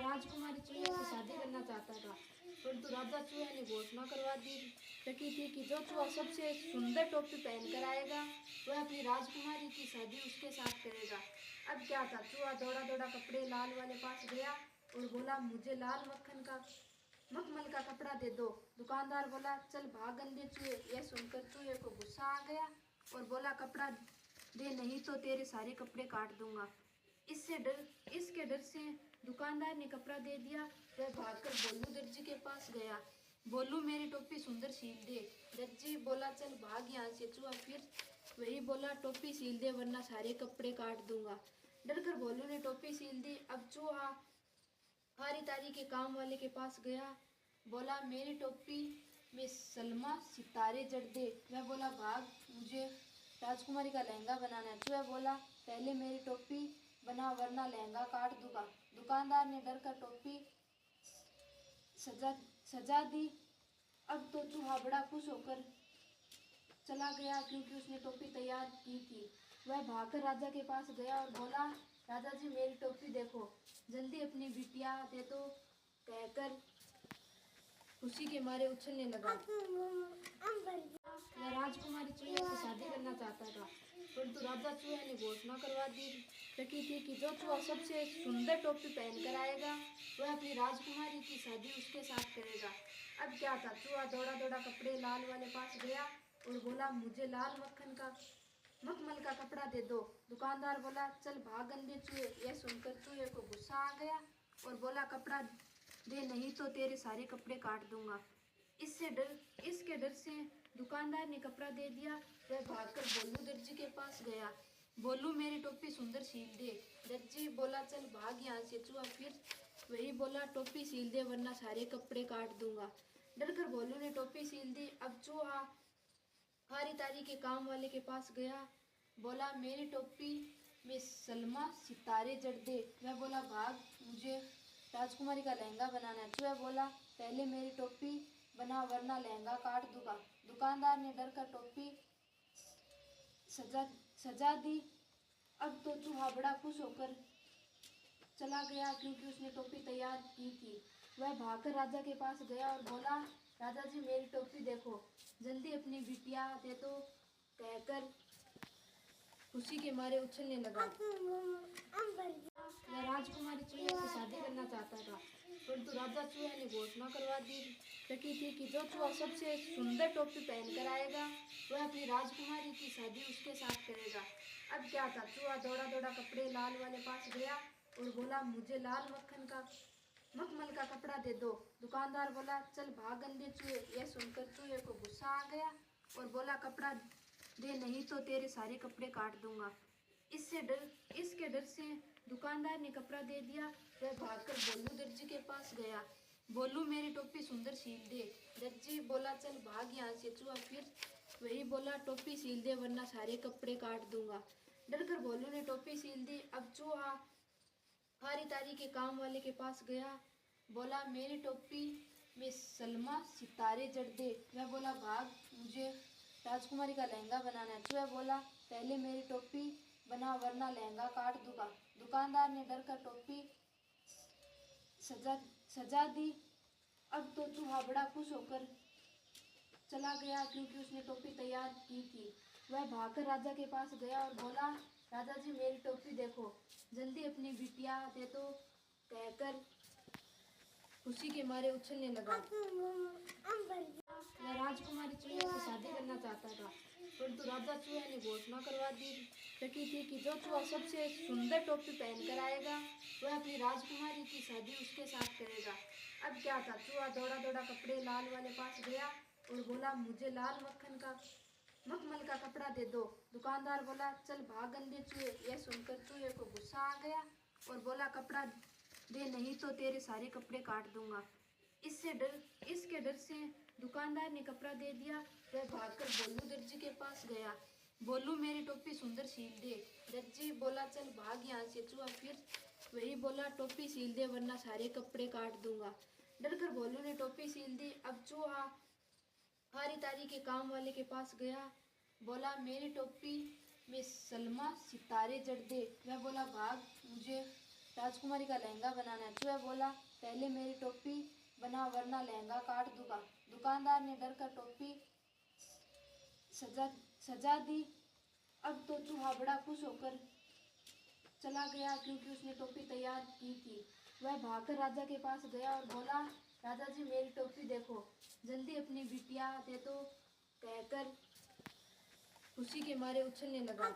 राजकुमारी चूहे से शादी करना चाहता था, परंतु राजा चूहे ने घोषणा करवा दी रखी थी कि जो चूहा सबसे सुंदर टोपी पहनकर आएगा वह अपनी राजकुमारी की शादी उसके साथ करेगा। अब क्या था, चूहा दौड़ा दौड़ा कपड़े लाल वाले पास गया और बोला, मुझे लाल मखमल का कपड़ा दे दो। दुकानदार बोला, चल भाग गंदे चूहे। यह सुनकर चूहे को गुस्सा आ गया और बोला, कपड़ा दे नहीं तो तेरे सारे कपड़े काट दूंगा। इसके डर से दुकानदार ने कपड़ा दे दिया। वह भागकर बोलू दर्जी के पास गया। बोलू, मेरी टोपी सुंदर सील दे। दर्जी बोला, चल भाग यहाँ से। चूहा फिर वही बोला, टोपी सील दे वरना सारे कपड़े काट दूंगा। डरकर बोलू ने टोपी सील दी। अब चूहा हारी तारी के काम वाले के पास गया। बोला, मेरी टोपी में सलमा सितारे जड़ दे। वह बोला, भाग, मुझे राजकुमारी का लहंगा बनाना है। चूहा बोला, पहले मेरी टोपी बना वरना लहंगा काट दूंगा। दुकानदार ने डर कर टोपी सजा दी। अब तो चूहा बड़ा खुश होकर चला गया क्योंकि उसने टोपी तैयार की थी। वह भागकर राजा के पास गया और बोला, राजा जी, मेरी टोपी देखो, जल्दी अपनी बिटिया दे दो। कहकर खुशी के मारे उछलने लगा। वह राजकुमारी चूहे से शादी करना चाहता था, परंतु राजा चूहे ने घोषणा करवा दी रखी थी कि जो चूहा सबसे सुंदर टोपी पहनकर आएगा वह अपनी राजकुमारी की शादी उसके साथ करेगा। अब क्या था, चूहा दौड़ा दौड़ा कपड़े लाल वाले पास गया और बोला, मुझे लाल मखमल का कपड़ा दे दो। दुकानदार बोला, चल भाग गंदे चूहे। यह सुनकर चूहे को गुस्सा आ गया और बोला, कपड़ा दे नहीं तो तेरे सारे कपड़े काट दूंगा। इसके डर से दुकानदार ने कपड़ा दे दिया। वह भागकर बोलू दर्जी के पास गया। बोलू, मेरी टोपी सुंदर सील दे। दर्जी बोला, चल भाग यहाँ से। चूहा फिर वही बोला, टोपी सील दे वरना सारे कपड़े काट दूंगा। डरकर बोलू ने टोपी सील दी। अब चूहा हारी तारी के काम वाले के पास गया। बोला, मेरी टोपी में सलमा सितारे जड़ दे। वह बोला, भाग, मुझे राजकुमारी का लहंगा बनाना है। चूहा बोला, पहले मेरी टोपी बना वरना लहंगा काट दूंगा। दुकानदार ने डर कर टोपी सजा दी। अब तो चूहा बड़ा खुश होकर चला गया क्योंकि उसने टोपी तैयार की थी। वह भागकर राजा के पास गया और बोला, राजा जी, मेरी टोपी देखो, जल्दी अपनी बिटिया दे दो। कहकर खुशी के मारे उछलने लगा। वह राजकुमारी चूहे से शादी करना चाहता था, परंतु राजा चूहे ने घोषणा करवा दी रखी थी कि जो चूहा सबसे सुंदर टोपी पहनकर आएगा वह अपनी राजकुमारी की शादी उसके साथ करेगा। अब क्या था, चूहा दौड़ा दौड़ा कपड़े लाल वाले पास गया और बोला, मुझे लाल मखमल का कपड़ा दे दो। दुकानदार बोला, चल भाग गंदे चूहे। यह सुनकर चूहे को गुस्सा आ गया और बोला, कपड़ा दे नहीं तो तेरे सारे कपड़े काट दूंगा। इसके डर से दुकानदार ने कपड़ा दे दिया। वह भागकर बोलू दर्जी के पास गया। बोलू, मेरी टोपी सुंदर सील दे। दर्जी बोला, चल भाग यहाँ से। चूहा फिर वही बोला, टोपी सील दे वरना सारे कपड़े काट दूंगा। डरकर बोलू ने टोपी सील दी। अब चूहा हारी तारी के काम वाले के पास गया। बोला, मेरी टोपी में सलमा सितारे जड़ दे। वह बोला, भाग, मुझे राजकुमारी का लहंगा बनाना है। चूहा बोला, पहले मेरी टोपी बना वरना लहंगा काट दूंगा। दुकानदार ने डर कर टोपी सजा दी। अब तो चूहा बड़ा खुश होकर चला गया क्योंकि उसने टोपी तैयार की थी। वह भागकर राजा के पास गया और बोला, राजा जी, मेरी टोपी देखो, जल्दी अपनी बिटिया दे दो। कहकर खुशी के मारे उछलने लगा। वह राजकुमारी चूहे से शादी करना चाहता था, परंतु राजा चूहे ने घोषणा करवा दी रखी थी कि जो चूहा सबसे सुंदर टोपी पहनकर आएगा वह अपनी राजकुमारी की शादी उसके साथ करेगा। अब क्या था, चूहा दौड़ा दौड़ा कपड़े लाल वाले पास गया और बोला, मुझे लाल मखमल का कपड़ा दे दो। दुकानदार बोला, चल भाग गंदे चूहे। यह सुनकर चूहे को गुस्सा आ गया और बोला, कपड़ा दे नहीं तो तेरे सारे कपड़े काट दूंगा। इसके डर से दुकानदार ने कपड़ा दे दिया। वह भागकर बोलू दर्जी के पास गया। बोलू, मेरी टोपी सुंदर सील दे। दर्जी बोला, चल भाग यहाँ से। चूहा फिर वही बोला, टोपी सील दे वरना सारे कपड़े काट दूंगा। डरकर बोलू ने टोपी सील दी। अब चूहा हारी तारी के काम वाले के पास गया। बोला, मेरी टोपी में सलमा सितारे जड़ दे। वह बोला, भाग, मुझे राजकुमारी का लहंगा बनाना है। चूहा बोला, पहले मेरी टोपी बना वरना लहंगा काट दूंगा। दुकानदार ने डर कर टोपी सजा दी। अब तो चूहा बड़ा खुश होकर चला गया क्योंकि उसने टोपी तैयार की थी। वह भागकर राजा के पास गया और बोला, राजा जी मेरी टोपी देखो, जल्दी अपनी बिटिया दे दो, कहकर खुशी के मारे उछलने लगा।